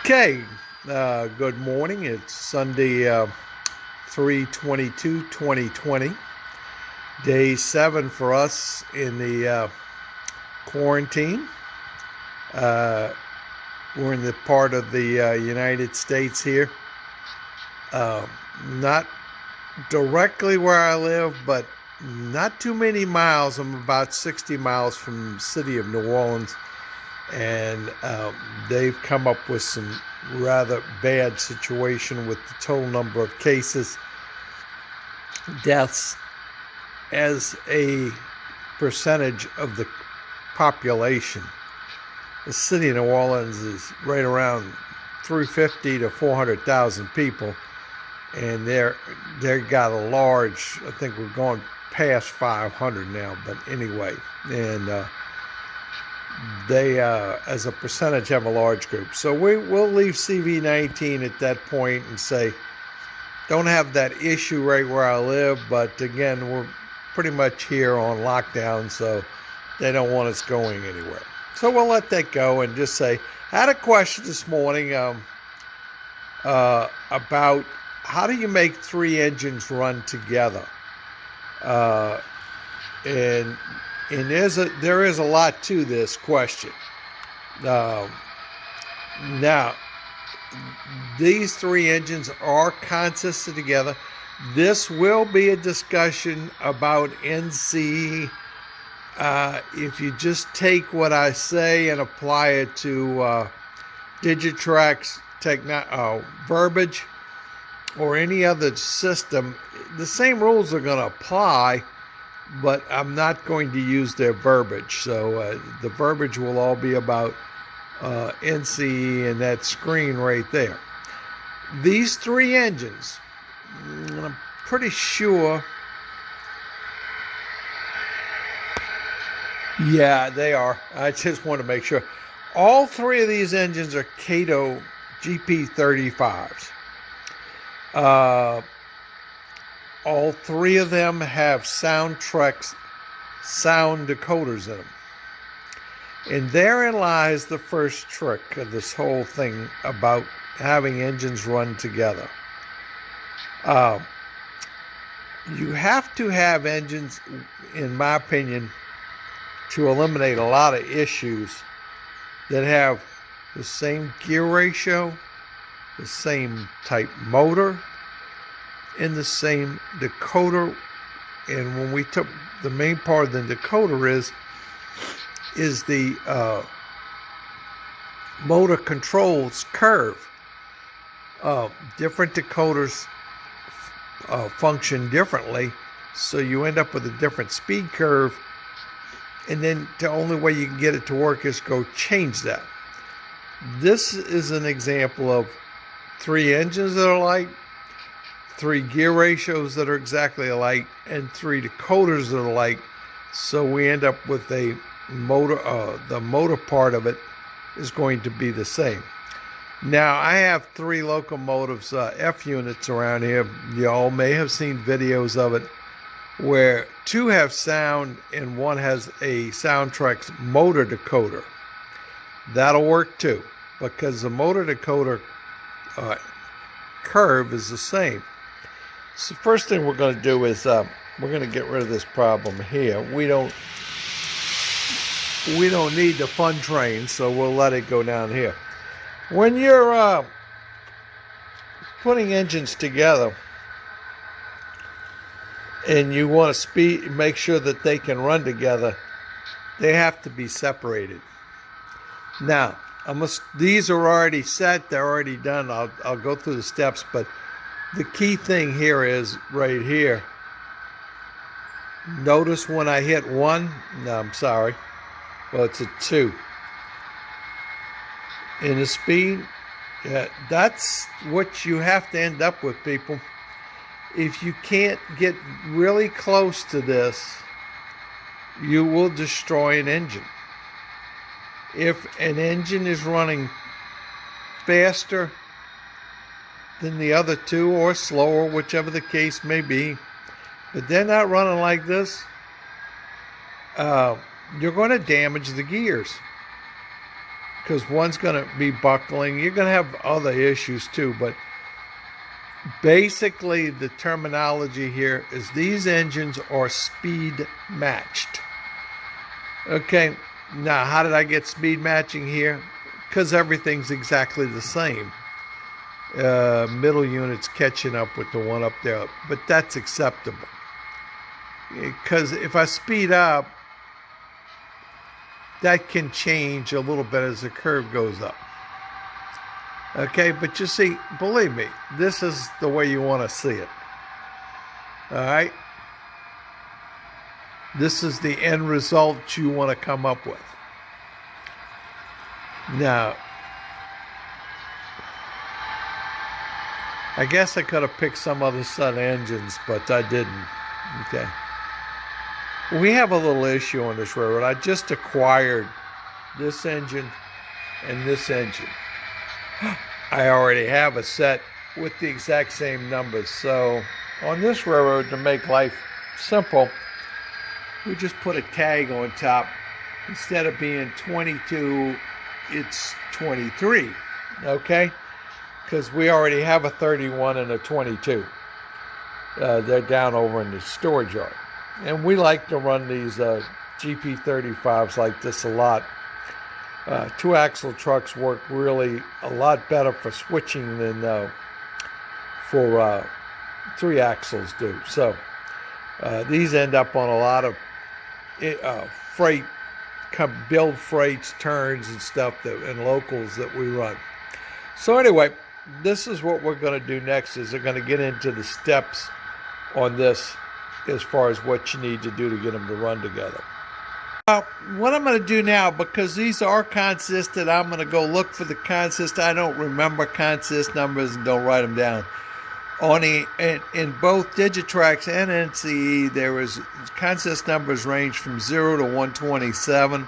Okay, good morning. It's Sunday, 3/22/2020, day 7 for us in the quarantine. Uh, we're in the part of the United States here. Uh, Not directly where I live, but not too many miles. I'm about 60 miles from the city of New Orleans, and they've come up with some rather bad situation with the total number of cases, deaths as a percentage of the population. The city of New Orleans is right around 350 to 400,000 people, and they got a large. I think we're going past 500 now, but anyway, and they, as a percentage, have a large group. So we'll leave CV-19 at that point and say, don't have that issue right where I live, but again, we're pretty much here on lockdown, so they don't want us going anywhere. So we'll let that go and just say, I had a question this morning about how do you make three engines run together? And there is a lot to this question. Now, these three engines are consistent together. This will be a discussion about NC. If you just take what I say and apply it to Digitrax verbiage or any other system, the same rules are going to apply, but I'm not going to use their verbiage. So the verbiage will all be about NCE and that screen right there. These three engines, I'm pretty sure. Yeah, they are. I just want to make sure. All three of these engines are Kato GP35s. All three of them have Soundtrex sound decoders in them. And therein lies the first trick of this whole thing about having engines run together. You have to have engines, in my opinion, to eliminate a lot of issues that have the same gear ratio, the same type motor, and the same decoder. And when we took the main part of the decoder is the motor controls curve. Different decoders function differently, so you end up with a different speed curve, and then the only way you can get it to work is go change that. This is an example of three engines that are alike, three gear ratios that are exactly alike, and three decoders that are alike. So we end up with a motor. The motor part of it is going to be the same. Now, I have three locomotives, F units around here. You all may have seen videos of it where two have sound and one has a Soundtrex motor decoder. That'll work too, because the motor decoder curve is the same. So the first thing we're going to do is we're going to get rid of this problem here. We don't need the fun train, so we'll let it go down here. When you're putting engines together and you want to make sure that they can run together, they have to be separated. Now, these are already set, they're already done. I'll go through the steps, but the key thing here is right here. Notice when I hit 1, no, I'm sorry, well, it's a 2. In the speed, yeah, that's what you have to end up with, people. If you can't get really close to this, you will destroy an engine. If an engine is running faster than the other two or slower, whichever the case may be, but they're not running like this, you're going to damage the gears. because one's going to be buckling. You're going to have other issues too, but basically the terminology here is these engines are speed matched. Okay, now how did I get speed matching here? Because everything's exactly the same. Middle unit's catching up with the one up there, but that's acceptable. Because if I speed up, that can change a little bit as the curve goes up. Okay, but you see, believe me, this is the way you want to see it. All right? This is the end result you want to come up with. Now, I guess I could have picked some other set of engines, but I didn't. Okay. We have a little issue on this railroad. I just acquired this engine and this engine. I already have a set with the exact same numbers. So on this railroad, to make life simple, we just put a tag on top. Instead of being 22, it's 23. Okay? Because we already have a 31 and a 22. They're down over in the storage yard. And we like to run these GP35s like this a lot. Two-axle trucks work really a lot better for switching than for three axles do. So these end up on a lot of freight, build freights, turns and stuff and locals that we run. So anyway, this is what we're going to do next. Is they're going to get into the steps on this as far as what you need to do to get them to run together. What I'm going to do now, because these are consistent, I'm going to go look for the consist. I don't remember consist numbers and don't write them down. In both Digitrax and NCE, there was consist numbers range from 0 to 127.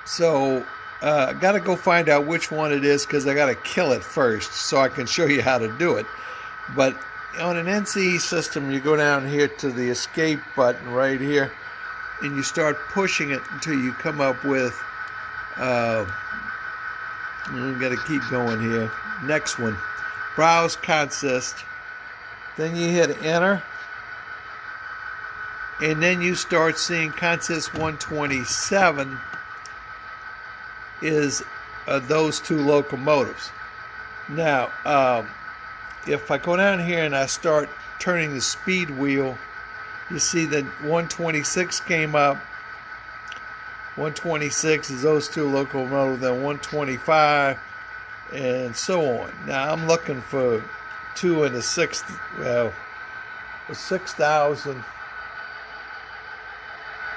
So I got to go find out which one it is, because I got to kill it first so I can show you how to do it. But on an NCE system, you go down here to the escape button right here, and you start pushing it until you come up with, we've got to keep going here. Next one, browse consist. Then you hit enter, and then you start seeing consist 127 is those two locomotives. Now, if I go down here and I start turning the speed wheel, you see that 126 came up. 126 is those two locomotives, then 125, and so on. Now I'm looking for two in the 6,000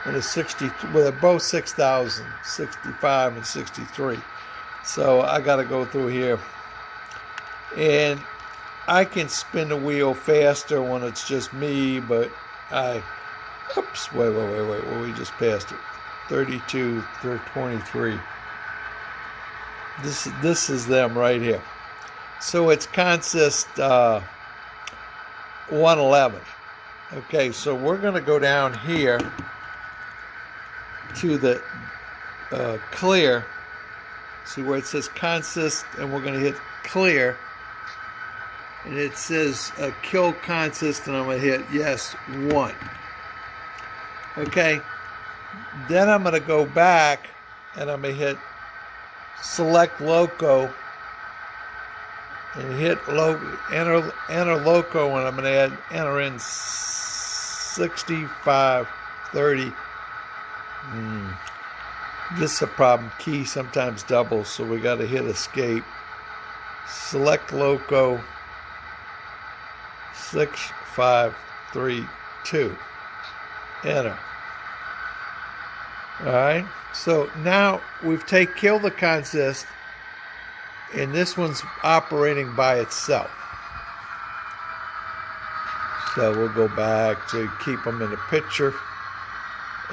and a 60. Well, they're both 6,000, 65 and 63. So I got to go through here, and I can spin the wheel faster when it's just me, but oops, wait, we just passed it. 32, 23. This is them right here. So it's consist 111. Okay, so we're going to go down here to the clear. See where it says consist, and we're going to hit clear. And it says kill consist, and I'm going to hit yes, 1. Okay. Then I'm going to go back, and I'm going to hit select loco, and hit enter loco, and I'm going to enter in 6530. This is a problem. Key sometimes doubles, so we got to hit escape. Select loco. 6532. Enter. All right. So now we've killed the consist, and this one's operating by itself. So we'll go back to keep them in the picture,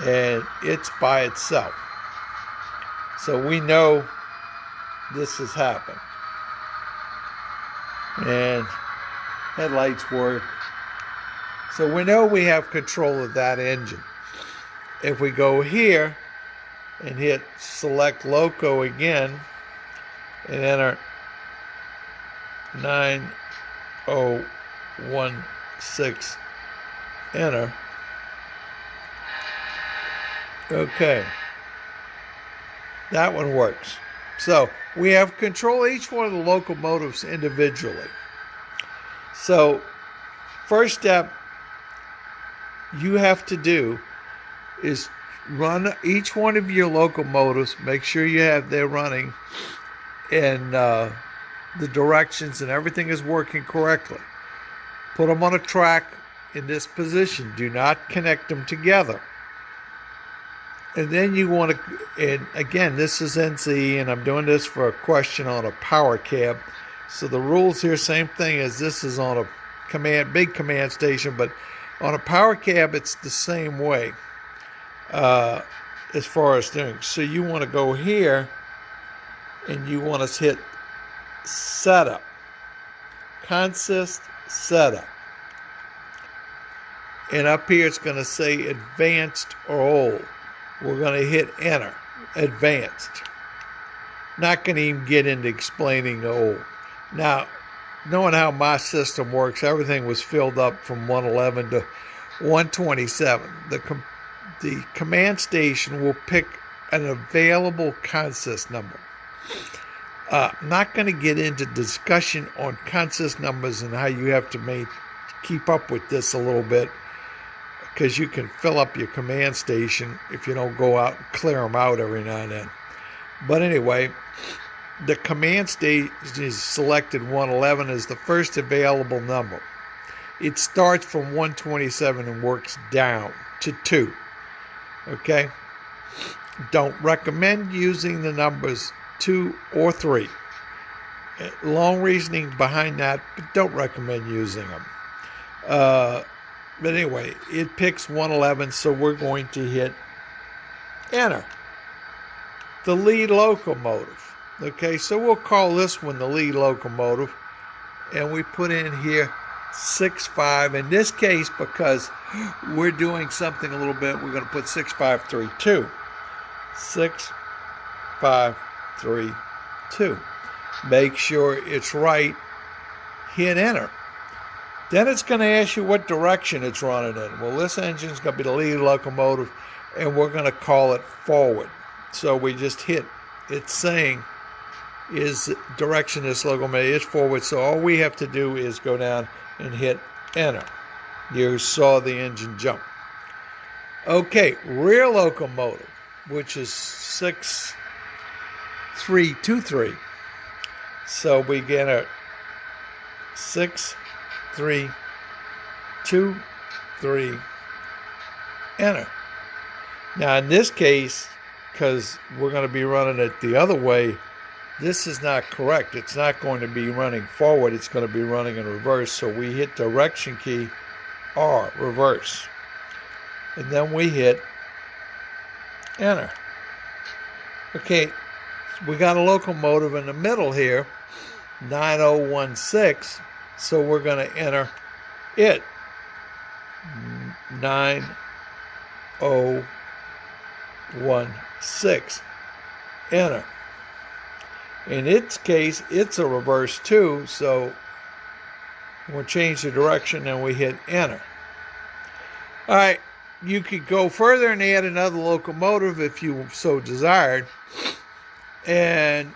and it's by itself. So we know this has happened. And headlights work. So we know we have control of that engine. If we go here and hit select loco again and enter 9016, enter. Okay, that one works. So we have control each one of the locomotives individually. So first step you have to do is run each one of your locomotives, make sure they're running and the directions and everything is working correctly. Put them on a track in this position. Do not connect them together. And then you want to, and again, this is NCE, and I'm doing this for a question on a power cab. So the rules here, same thing as this is on a big command station, but on a power cab, it's the same way as far as doing. So you want to go here, and you want to hit setup, consist setup. And up here, it's going to say advanced or old. We're going to hit enter, advanced. Not going to even get into explaining the old. Now, knowing how my system works, everything was filled up from 111 to 127. The command station will pick an available consist number. Not going to get into discussion on consist numbers and how you have to keep up with this a little bit, because you can fill up your command station if you don't go out and clear them out every now and then. But anyway, the command station is selected 111 as the first available number. It starts from 127 and works down to 2. Okay? Don't recommend using the numbers 2 or 3. Long reasoning behind that, but don't recommend using them. But anyway, it picks 111, so we're going to hit enter. The lead locomotive. Okay, so we'll call this one the lead locomotive, and we put in here 65. In this case, because we're doing something a little bit, we're going to put 6532. 6532. Make sure it's right. Hit enter. Then it's going to ask you what direction it's running in. Well, this engine's going to be the lead locomotive, and we're going to call it forward. So we just hit, it's saying is direction this locomotive is forward. So all we have to do is go down and hit enter. You saw the engine jump. Okay, rear locomotive, which is 6323. So we get a 6323, enter. Now in this case, because we're going to be running it the other way, this is not correct. It's not going to be running forward. It's going to be running in reverse. So we hit direction key R, reverse. And then we hit enter. Okay, we got a locomotive in the middle here, 9016. So we're going to enter it, 9016, enter. In its case, it's a reverse too, so we'll change the direction and we hit enter. All right, you could go further and add another locomotive if you so desired. And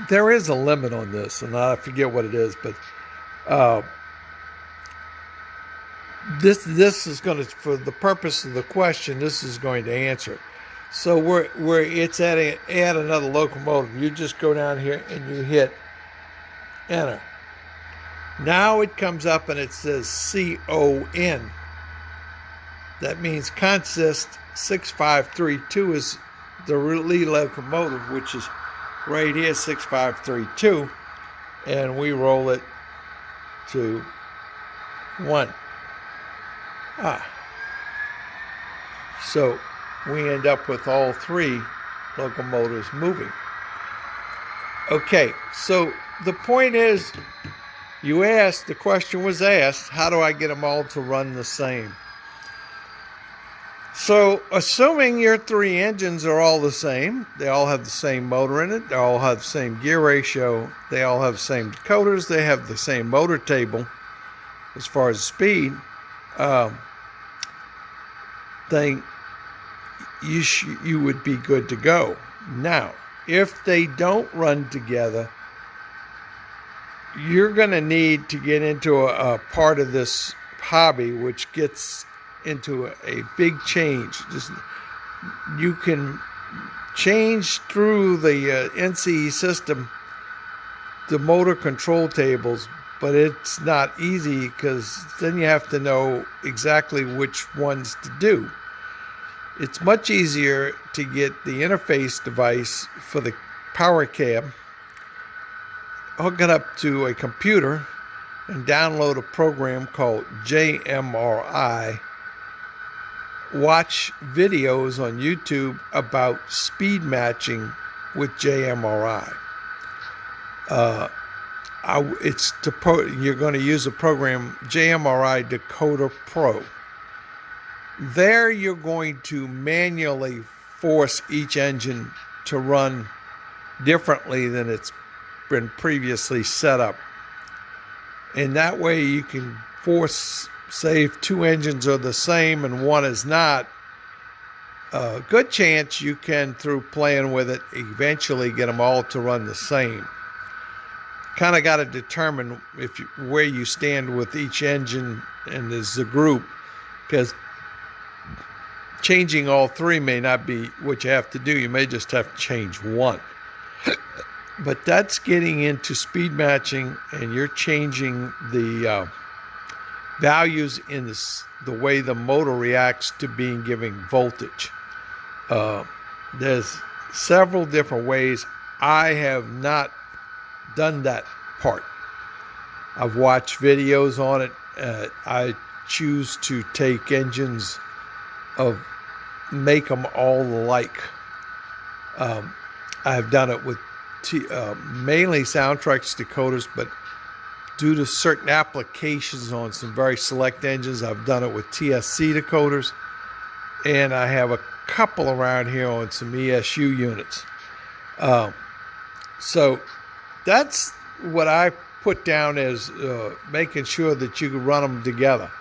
there is a limit on this, and I forget what it is, but this is going to, for the purpose of the question, this is going to answer it. So where it's add another locomotive, you just go down here and you hit enter. Now it comes up and it says CON. That means consist 6532 is the lead locomotive, which is right here, 6532, and we roll it to 1. So we end up with all 3 locomotives moving. Okay, so the point is, the question was asked, how do I get them all to run the same? So, assuming your three engines are all the same, they all have the same motor in it, they all have the same gear ratio, they all have the same decoders, they have the same motor table as far as speed, then you would be good to go. Now, if they don't run together, you're going to need to get into a part of this hobby which gets into a big change. You can change through the NCE system the motor control tables, but it's not easy because then you have to know exactly which ones to do. It's much easier to get the interface device for the power cab, hook it up to a computer, and download a program called JMRI. Watch videos on YouTube about speed matching with JMRI. You're going to use a program, JMRI Decoder Pro. There you're going to manually force each engine to run differently than it's been previously set up. And that way you can force, say if two engines are the same and one is not, a good chance you can, through playing with it, eventually get them all to run the same. Kind of got to determine where you stand with each engine and as a group, because changing all three may not be what you have to do. You may just have to change one. But that's getting into speed matching, and you're changing the values in the way the motor reacts to being giving voltage. There's several different ways. I have not done that part. I've watched videos on it. I choose to take engines make them all alike. I've done it with mainly Soundtrax decoders, but due to certain applications on some very select engines, I've done it with TSC decoders, and I have a couple around here on some ESU units. So that's what I put down as making sure that you can run them together.